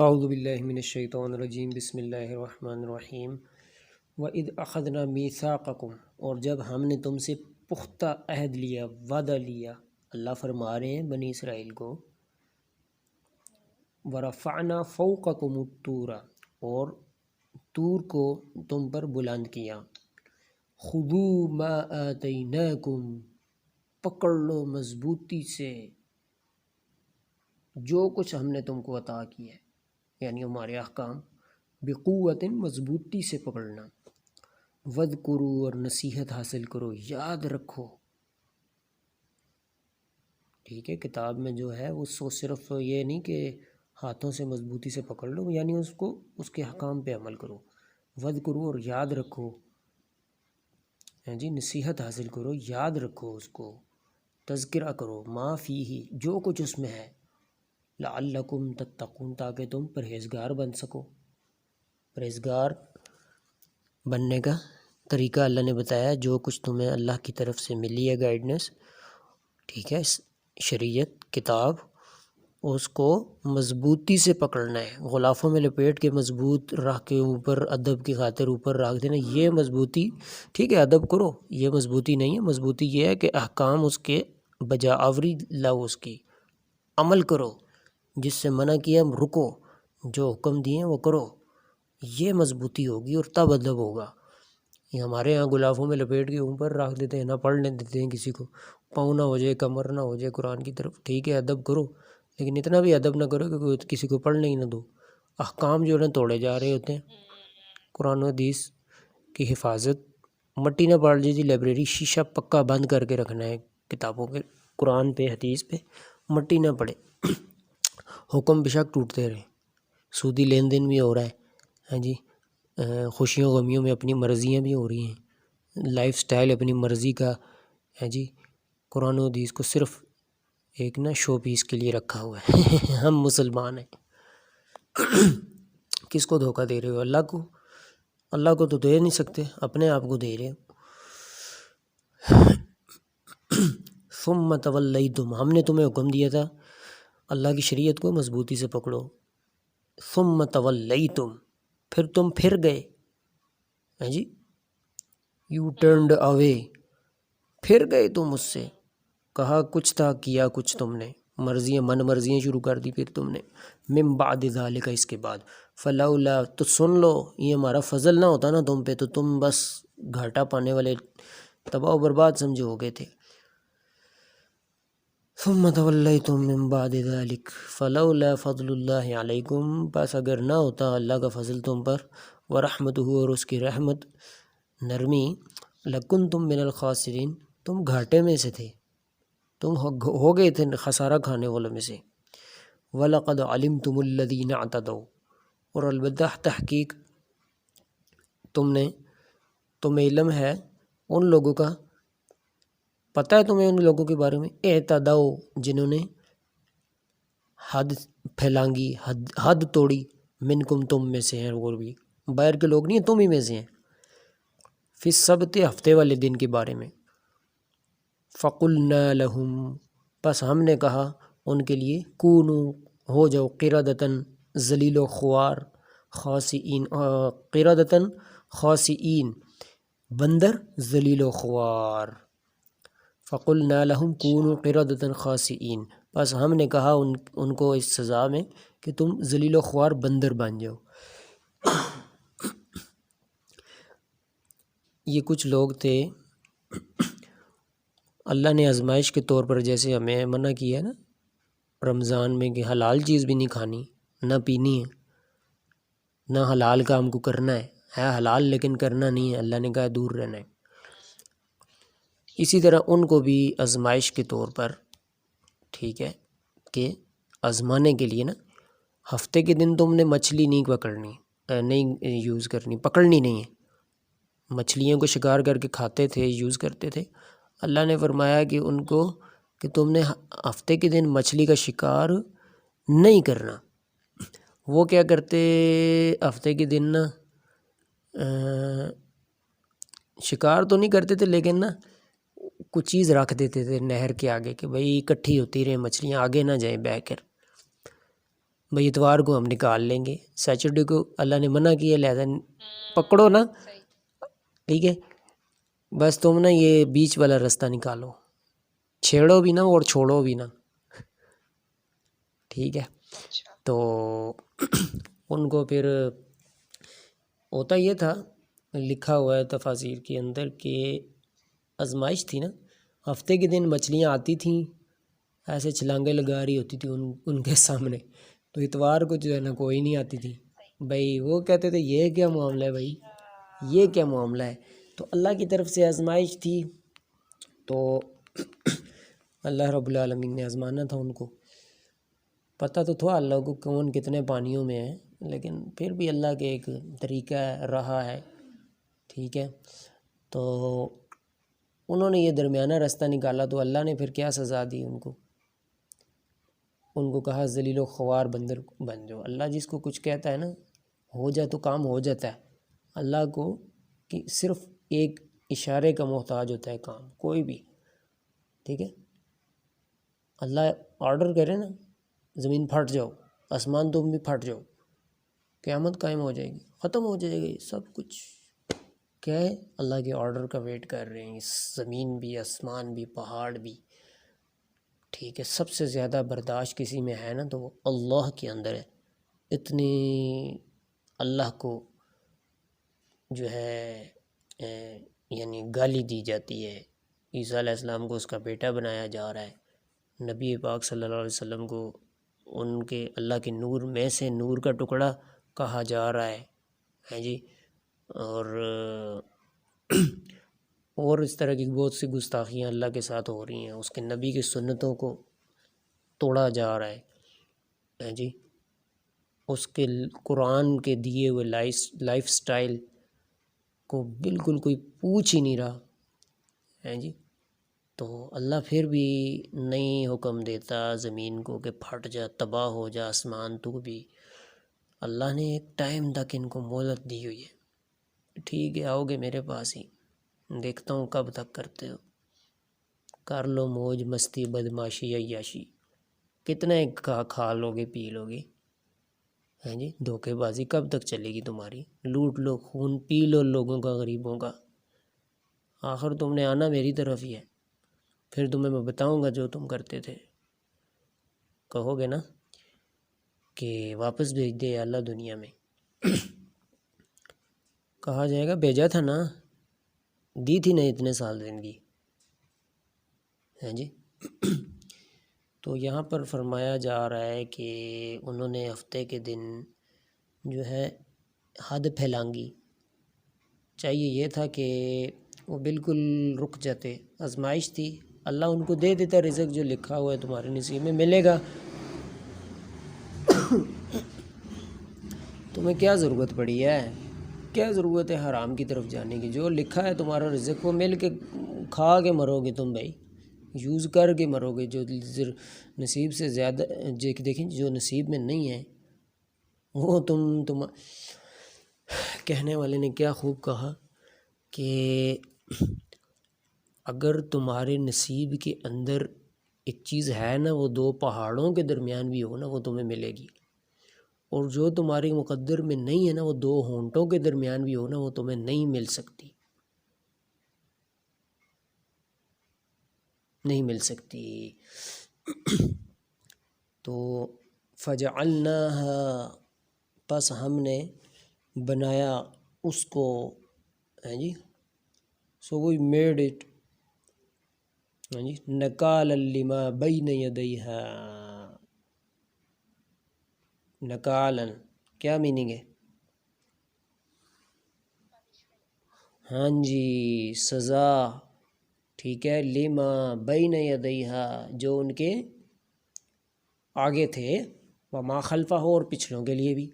اعوذ باللہ من الشیطان الرجیم بسم اللہ الرحمن الرحیم وَإِذْ أَخَذْنَا مِيثَاقَكُمْ، اور جب ہم نے تم سے پختہ عہد لیا، وعدہ لیا، اللہ فرما رہے ہیں بنی اسرائیل کو، وَرَفَعْنَا فَوْقَكُمُ الطُّورَ، اور طور کو تم پر بلند کیا، خُذُوا مَا آتَيْنَاكُمْ، پکڑ لو مضبوطی سے جو کچھ ہم نے تم کو عطا کیا ہے، یعنی ہمارے احکام، بقوت، مضبوطی سے پکڑنا، وَاذْكُرُوا، اور نصیحت حاصل کرو، یاد رکھو۔ ٹھیک ہے، کتاب میں جو ہے وہ صرف یہ نہیں کہ ہاتھوں سے مضبوطی سے پکڑ لو، یعنی اس کے احکام پہ عمل کرو، وَاذْكُرُوا، اور یاد رکھو، جی نصیحت حاصل کرو، یاد رکھو، اس کو تذکرہ کرو، ما فیہ، جو کچھ اس میں ہے، لعلکم تتقون، تاکہ تم پرہیزگار بن سکو۔ پرہیزگار بننے کا طریقہ اللہ نے بتایا، جو کچھ تمہیں اللہ کی طرف سے ملی ہے گائیڈنس، ٹھیک ہے، شریعت، کتاب، اس کو مضبوطی سے پکڑنا ہے، غلافوں میں لپیٹ کے مضبوط رکھ کے اوپر ادب کی خاطر اوپر رکھ دینا، یہ مضبوطی، ٹھیک ہے ادب کرو، یہ مضبوطی نہیں ہے۔ مضبوطی یہ ہے کہ احکام اس کے بجا آوری لاؤ، اس کی عمل کرو، جس سے منع کیا رکو، جو حکم دیے وہ کرو، یہ مضبوطی ہوگی، اور تب ادب ہوگا۔ یہ ہمارے ہاں غلافوں میں لپیٹ کے اوپر رکھ دیتے ہیں، نہ پڑھنے دیتے ہیں کسی کو، پاؤں نہ ہو جائے، کمر نہ ہو جائے قرآن کی طرف، ٹھیک ہے ادب کرو، لیکن اتنا بھی ادب نہ کرو کہ کوئی کسی کو پڑھنے ہی نہ دو۔ احکام جو ہے توڑے جا رہے ہوتے ہیں، قرآن و حدیث کی حفاظت، مٹی نہ پڑ جائے جی لائبریری، شیشہ پکا بند کر کے رکھنا ہے کتابوں کے، قرآن پہ حدیث پہ مٹی نہ پڑے، حکم بشک ٹوٹتے رہے، سودی لین دین بھی ہو رہا ہے، ہاں جی، خوشیوں غمیوں میں اپنی مرضیاں بھی ہو رہی ہیں، لائف سٹائل اپنی مرضی کا ہے جی، قرآن و حدیث کو صرف ایک نا شو پیس کے لیے رکھا ہوا ہے۔ ہم مسلمان ہیں، کس کو دھوکہ دے رہے ہو؟ اللہ کو، اللہ کو تو دے نہیں سکتے، اپنے آپ کو دے رہے ہو۔ ثم تولیتم، ہم نے تمہیں حکم دیا تھا اللہ کی شریعت کو مضبوطی سے پکڑو، ثم تولیتم، پھر تم پھر گئے، ہیں جی، یو ٹرنڈ اوے، پھر گئے تم اس سے، کہا کچھ تھا کیا کچھ تم نے، مرضیاں من مرضیاں شروع کر دی پھر تم نے، من بعد ذالک، اس کے بعد، فلولا، تو سن لو، یہ ہمارا فضل نہ ہوتا نا تم پہ تو تم بس گھاٹا پانے والے، تباہ و برباد سمجھے ہو گئے تھے۔ ثم تولیتم من بعد ذلک فلولا فضل اللہ علیکم، بس اگر نہ ہوتا اللہ کا فضل تم پر، ورحمتہ، اور اس کی رحمت، نرمی، لکنتم من الخاسرین، تم گھاٹے میں سے تھے، تم ہو گئے تھے خسارہ کھانے والوں میں سے۔ وَلَقَدْ عَلِمْتُمُ الَّذِينَ اعْتَدَوْا، اور البتہ تحقیق تمہیں علم ہے ان لوگوں کا، پتہ ہے تمہیں ان لوگوں کے بارے میں، اعتدوا، جنہوں نے حد پھیلانگی، حد توڑی، منکم، تم میں سے ہیں، اور بھی باہر کے لوگ نہیں ہیں، تم ہی میں سے ہیں، فی السبت، ہفتے والے دن کے بارے میں، فَقُلْنَا لَهُمْ، بس ہم نے کہا ان کے لیے، کونوا، ہو جاؤ، قردۃً، ذلیل و خوار، خاسئین، قردۃً خاسئین، بندر ذلیل و خوار، فَقُلْنَا لَهُمْ كُونُوا قِرَدَةً خَاسِئِينَ، بس ہم نے کہا ان کو اس سزا میں کہ تم ذلیل و خوار بندر بن جاؤ۔ یہ کچھ لوگ تھے، اللہ نے آزمائش کے طور پر جیسے ہمیں منع کیا ہے نا رمضان میں کہ حلال چیز بھی نہیں کھانی، نہ پینی ہے، نہ حلال کام کو کرنا ہے حلال لیکن کرنا نہیں ہے، اللہ نے کہا دور رہنا ہے۔ اسی طرح ان کو بھی آزمائش کے طور پر، ٹھیک ہے، کہ آزمانے کے لیے نا، ہفتے کے دن تم نے مچھلی نہیں پکڑنی، نہیں یوز کرنی، پکڑنی نہیں ہے، مچھلیوں کو شکار کر کے کھاتے تھے، یوز کرتے تھے، اللہ نے فرمایا کہ ان کو کہ تم نے ہفتے کے دن مچھلی کا شکار نہیں کرنا۔ وہ کیا کرتے ہفتے کے دن نا، شکار تو نہیں کرتے تھے لیکن نا کچھ چیز رکھ دیتے تھے نہر کے آگے کہ بھئی اکٹھی ہوتی رہے مچھلیاں، آگے نہ جائیں بہہ کر، بھئی اتوار کو ہم نکال لیں گے، سیچرڈے کو اللہ نے منع کیا، لہذا پکڑو نا، ٹھیک ہے، بس تم نا یہ بیچ والا راستہ نکالو، چھیڑو بھی نہ اور چھوڑو بھی نہ، ٹھیک ہے۔ تو ان کو پھر ہوتا یہ تھا، لکھا ہوا ہے تفاسیر کے اندر کہ آزمائش تھی نا، ہفتے کے دن مچھلیاں آتی تھیں، ایسے چھلانگیں لگا رہی ہوتی تھی ان کے سامنے، تو اتوار کو جو ہے نا کوئی نہیں آتی تھی، بھائی وہ کہتے تھے یہ کیا معاملہ ہے، بھائی یہ کیا معاملہ ہے، تو اللہ کی طرف سے آزمائش تھی، تو اللہ رب العالمین نے آزمانا تھا ان کو، پتہ تو تھا اللہ کو کون کتنے پانیوں میں ہے، لیکن پھر بھی اللہ کے ایک طریقہ رہا ہے، ٹھیک ہے۔ تو انہوں نے یہ درمیانہ راستہ نکالا، تو اللہ نے پھر کیا سزا دی ان کو کہا ذلیل و خوار بندر بن جاؤ۔ اللہ جس کو کچھ کہتا ہے نا، ہو جائے تو کام ہو جاتا ہے، اللہ کو کہ صرف ایک اشارے کا محتاج ہوتا ہے کام، کوئی بھی، ٹھیک ہے، اللہ آرڈر کرے نا، زمین پھٹ جاؤ، آسمان تم بھی پھٹ جاؤ، قیامت قائم ہو جائے گی، ختم ہو جائے گی سب کچھ، کیا ہے، اللہ کے آرڈر کا ویٹ کر رہے ہیں، زمین بھی، آسمان بھی، پہاڑ بھی، ٹھیک ہے۔ سب سے زیادہ برداشت کسی میں ہے نا تو وہ اللہ کے اندر ہے، اتنی اللہ کو جو ہے یعنی گالی دی جاتی ہے، عیسیٰ علیہ السلام کو اس کا بیٹا بنایا جا رہا ہے، نبی پاک صلی اللہ علیہ وسلم کو ان کے اللہ کے نور میں سے نور کا ٹکڑا کہا جا رہا ہے جی، اور اس طرح کی بہت سی گستاخیاں اللہ کے ساتھ ہو رہی ہیں، اس کے نبی کی سنتوں کو توڑا جا رہا ہے جی، اس کے قرآن کے دیے ہوئے لائف سٹائل کو بالکل کوئی پوچھ ہی نہیں رہا ہے جی، تو اللہ پھر بھی نہیں حکم دیتا زمین کو کہ پھٹ جا، تباہ ہو جا، آسمان تو بھی، اللہ نے ایک ٹائم تک ان کو مہلت دی ہوئی ہے، ٹھیک ہے آؤ گے میرے پاس ہی، دیکھتا ہوں کب تک کرتے ہو، کر لو موج مستی بدماشی عیاشی، کتنے کھا لو گے پی لو گے، ہیں جی، دھوکے بازی کب تک چلے گی تمہاری، لوٹ لو، خون پی لو لوگوں کا، غریبوں کا، آخر تم نے آنا میری طرف ہی ہے، پھر تمہیں میں بتاؤں گا جو تم کرتے تھے، کہو گے نا کہ واپس بھیج دے اللہ دنیا میں، کہا جائے گا بھیجا تھا نا، دی تھی نا اتنے سال زندگی، ہیں جی۔ تو یہاں پر فرمایا جا رہا ہے کہ انہوں نے ہفتے کے دن جو ہے حد پھیلانگی، چاہیے یہ تھا کہ وہ بالکل رک جاتے، آزمائش تھی، اللہ ان کو دے دیتا رزق جو لکھا ہوا ہے تمہارے نصیب میں ملے گا، تمہیں کیا ضرورت پڑی ہے، کیا ضرورت ہے حرام کی طرف جانے کی، جو لکھا ہے تمہارا رزق وہ مل کے کھا کے مرو گے تم، بھائی یوز کر کے مرو گے، جو نصیب سے زیادہ دیکھیں جو نصیب میں نہیں ہے وہ تم کہنے والے نے کیا خوب کہا کہ اگر تمہارے نصیب کے اندر ایک چیز ہے نا، وہ دو پہاڑوں کے درمیان بھی ہو نا وہ تمہیں ملے گی، اور جو تمہارے مقدر میں نہیں ہے نا، وہ دو ہونٹوں کے درمیان بھی ہو نا وہ تمہیں نہیں مل سکتی، نہیں مل سکتی۔ تو فجعلناها، پس ہم نے بنایا اس کو، ہیں جی، سو وی میڈ اٹ، ہاں جی، نکالا لما بین یدیہا، نکالا کیا میننگ ہے، ہاں جی سزا، ٹھیک ہے، لما بین یدیہا جو ان کے آگے تھے، وما خلفہ اور پچھلوں کے لیے بھی،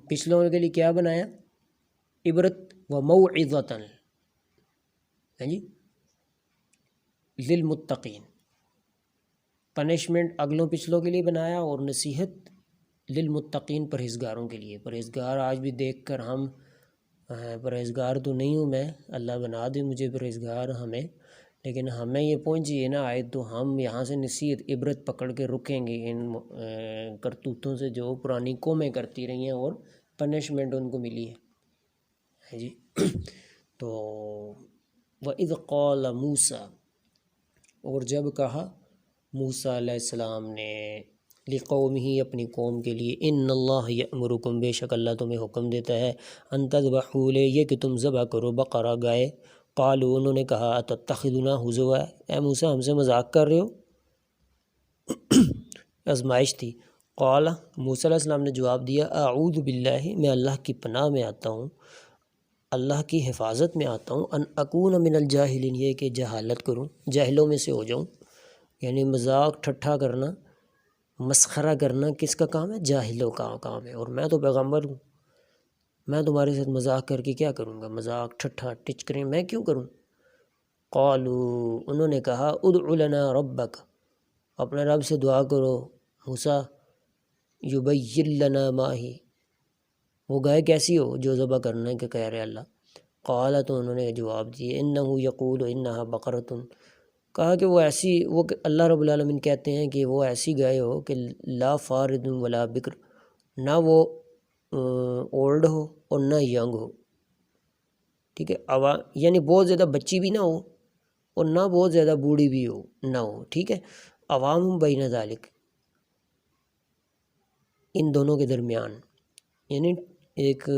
پچھلوں کے لیے کیا بنایا، عبرت و موعظۃ، ہاں جی، للمتقین، پنشمنٹ اگلوں پچھلوں کے لیے بنایا، اور نصیحت للمتقین پرہیزگاروں کے لیے، پرہیزگار آج بھی دیکھ کر ہم پرہیزگار تو نہیں ہوں میں، اللہ بنا دے مجھے پرہیزگار ہمیں، لیکن ہمیں یہ پہنچی ہے نا آیت، تو ہم یہاں سے نصیحت عبرت پکڑ کے رکیں گے ان کرتوتوں سے جو پرانی قومیں کرتی رہی ہیں اور پنشمنٹ ان کو ملی ہے جی۔ تو وَإِذْ قَالَ مُوسیٰ، اور جب کہا موسیٰ علیہ السلام نے لِقَوْمِهِ، اپنی قوم کے لیے، ان اللہ یأمرکم، بے شک اللہ تمہیں حکم دیتا ہے، ان تذبحوا، لے یہ کہ تم ذبح کرو، بقرہ گائے، قالوا، انہوں نے کہا، اتتخذنا ہزوا، اے موسیٰ ہم سے مذاق کر رہے ہو؟ آزمائش تھی۔ قال، موسیٰ علیہ السلام نے جواب دیا، اعوذ باللہ، میں اللہ کی پناہ میں آتا ہوں، اللہ کی حفاظت میں آتا ہوں، ان اکون من الجاہلین، یہ کہ جہالت کروں، جاہلوں میں سے ہو جاؤں۔ یعنی مذاق ٹھٹھا کرنا، مسخرہ کرنا کس کا کام ہے؟ جاہلوں کا کام ہے، اور میں تو پیغمبر ہوں، میں تمہارے ساتھ مذاق کر کے کیا کروں گا؟ مذاق ٹھٹھا ٹچکریں میں کیوں کروں؟ قالوا، انہوں نے کہا، ادع لنا ربک، اپنے رب سے دعا کرو موسیٰ، یبین لنا ما ہی، وہ گائے کیسی ہو جو ذبح کرنا ہے کہ کہہ رہے اللہ۔ قال، تو انہوں نے جواب دیے، انہ یقول انہا بقرۃ، کہا کہ وہ ایسی، وہ اللہ رب العالمین کہتے ہیں کہ وہ ایسی گائے ہو کہ لا فارد ولا بکر، نہ وہ اولڈ ہو اور نہ ینگ ہو، ٹھیک ہے، یعنی بہت زیادہ بچی بھی نہ ہو اور نہ بہت زیادہ بوڑھی بھی نہ ہو، ٹھیک ہے، عوام بین ذالک، ان دونوں کے درمیان، یعنی ایک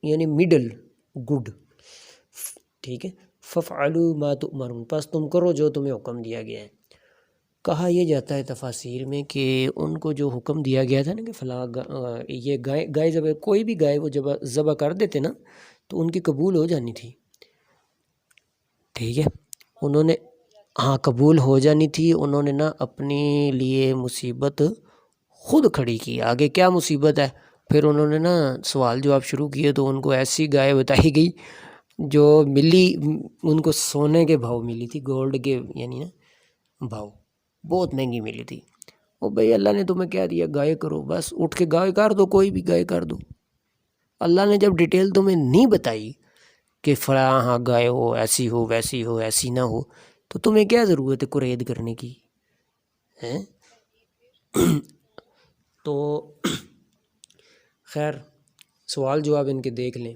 یعنی مڈل گڈ، ٹھیک ہے۔ فَافْعَلُوا مَا تُؤْمَرُونَ، پس تم کرو جو تمہیں حکم دیا گیا ہے۔ کہا یہ جاتا ہے تفاسیر میں کہ ان کو جو حکم دیا گیا تھا نا کہ فلاں یہ گائے ذبح، کوئی بھی گائے وہ جب ذبح کر دیتے نا تو ان کی قبول ہو جانی تھی، ٹھیک ہے، انہوں نے، ہاں قبول ہو جانی تھی، انہوں نے نا اپنے لیے مصیبت خود کھڑی کی۔ آگے کیا مصیبت ہے؟ پھر انہوں نے نا سوال جواب شروع کیے، تو ان کو ایسی گائے بتائی گئی جو ملی، ان کو سونے کے بھاؤ ملی تھی، گولڈ کے یعنی نا بھاؤ، بہت مہنگی ملی تھی۔ او بھئی اللہ نے تمہیں کیا دیا؟ گائے کرو، بس اٹھ کے گائے کر دو، کوئی بھی گائے کر دو۔ اللہ نے جب ڈیٹیل تمہیں نہیں بتائی کہ فلاں ہاں گائے ہو، ایسی ہو ویسی ہو، ایسی نہ ہو، تو تمہیں کیا ضرورت ہے قرید کرنے کی ہیں؟ تو خیر سوال جواب ان کے دیکھ لیں،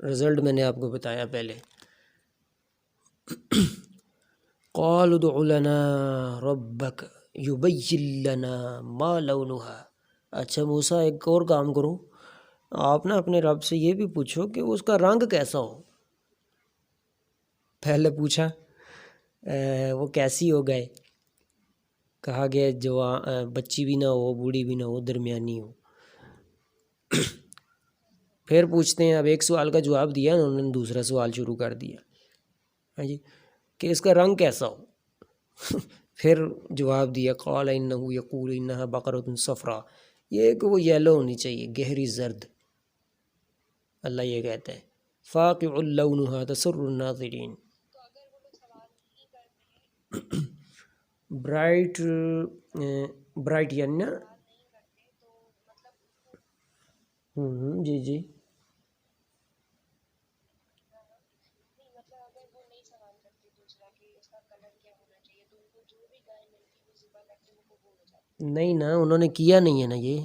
رزلٹ میں نے آپ کو بتایا پہلے۔ قال ادع لنا ربک یبین لنا ما لونها، اچھا موسیٰ ایک اور کام کرو، آپ نا اپنے رب سے یہ بھی پوچھو کہ اس کا رنگ کیسا ہو۔ پہلے پوچھا وہ کیسی ہو گئے، کہا گیا جو بچی بھی نہ ہو بوڑھی بھی نہ ہو، درمیانی ہو۔ پھر پوچھتے ہیں، اب ایک سوال کا جواب دیا انہوں نے، دوسرا سوال شروع کر دیا، ہاں جی، کہ اس کا رنگ کیسا ہو۔ پھر جواب دیا، قال انہ یقول انہا بقرۃ صفراء، یہ کہ وہ یلو ہونی چاہیے، گہری زرد، اللہ یہ کہتا ہے، فاقع لونہا تسر الناظرین، برائٹ، برائٹ یعنی نا، جی جی، نہیں نا انہوں نے کیا نہیں ہے نا، یہ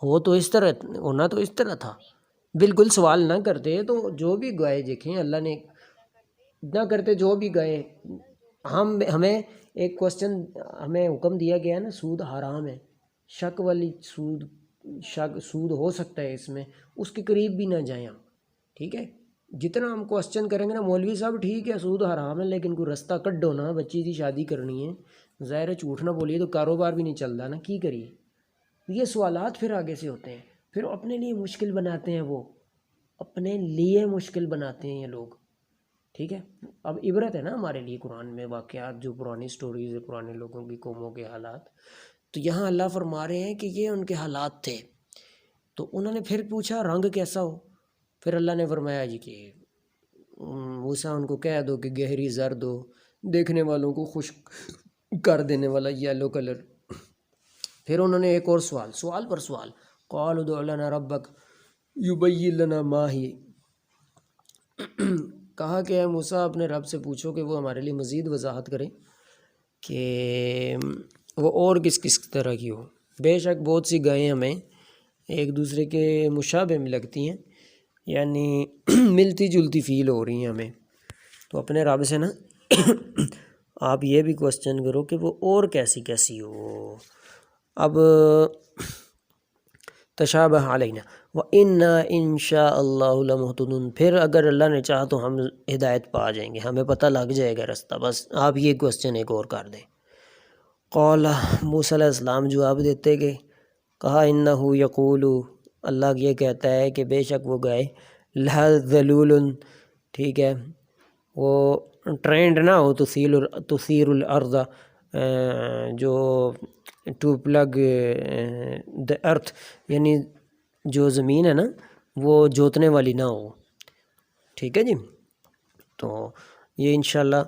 ہو تو اس طرح، ہونا تو اس طرح تھا، بالکل سوال نہ کرتے تو جو بھی گائے دیکھیں اللہ نے نہ کرتے، جو بھی گائے، ہمیں ایک کوسچن، ہمیں حکم دیا گیا ہے نا، سود حرام ہے، شک والی سود، شک سود ہو سکتا ہے اس میں، اس کے قریب بھی نہ جائیں ہم، ٹھیک ہے، جتنا ہم کوسچن کریں گے نا مولوی صاحب ٹھیک ہے سود حرام ہے لیکن کوئی رستہ کڈو نا، بچی کی شادی کرنی ہے، ظاہر ہے جھوٹ نہ بولیے تو کاروبار بھی نہیں چلتا نا، کی کریے؟ یہ سوالات پھر آگے سے ہوتے ہیں، پھر اپنے لیے مشکل بناتے ہیں، وہ اپنے لیے مشکل بناتے ہیں یہ لوگ، ٹھیک ہے۔ اب عبرت ہے نا ہمارے لیے قرآن میں واقعات، جو پرانی سٹوریز ہے، پرانے لوگوں کی قوموں کے حالات، تو یہاں اللہ فرما رہے ہیں کہ یہ ان کے حالات تھے۔ تو انہوں نے پھر پوچھا رنگ کیسا ہو، پھر اللہ نے فرمایا جی کہ موسیٰ ان کو کہہ دو کہ گہری زرد ہو، دیکھنے والوں کو خوش کر دینے والا یلو کلر۔ پھر انہوں نے ایک اور سوال پر سوال، قال ادع لنا ربک یبین لنا ما ہی، کہا کہ اے موسیٰ اپنے رب سے پوچھو کہ وہ ہمارے لیے مزید وضاحت کریں کہ وہ اور کس کس طرح کی ہو۔ بے شک بہت سی گائیں ہمیں ایک دوسرے کے مشابہ میں لگتی ہیں، یعنی ملتی جلتی فیل ہو رہی ہیں ہمیں، تو اپنے رب سے نا آپ یہ بھی کوسچن کرو کہ وہ اور کیسی کیسی ہو۔ اب تشابہ علینا وَإِنَّا إِن شَاءَ اللَّهُ لَمُهْتَدُونَ، پھر اگر اللہ نے چاہا تو ہم ہدایت پا جائیں گے، ہمیں پتہ لگ جائے گا رستہ۔ بس آپ یہ کوسچن ایک اور کر دیں۔ قال موسیٰ علیہ السلام جواب دیتے کہ کہا انہو یقول، اللہ یہ کہتا ہے کہ بے شک وہ گائے لا ذلول، ٹھیک ہے، وہ ٹرینڈ نہ ہو تثیر الارض، جو ٹو پلگ دا ارتھ، یعنی جو زمین ہے نا وہ جوتنے والی نہ ہو، ٹھیک ہے جی۔ تو یہ انشاءاللہ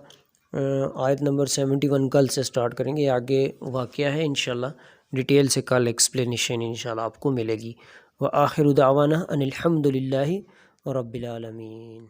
آیت نمبر 71 کل سے سٹارٹ کریں گے، آگے واقعہ ہے انشاءاللہ ڈیٹیل سے کل ایکسپلینیشن انشاءاللہ آپ کو ملے گی۔ وآخر دعوانا ان الحمد للہ رب العالمین۔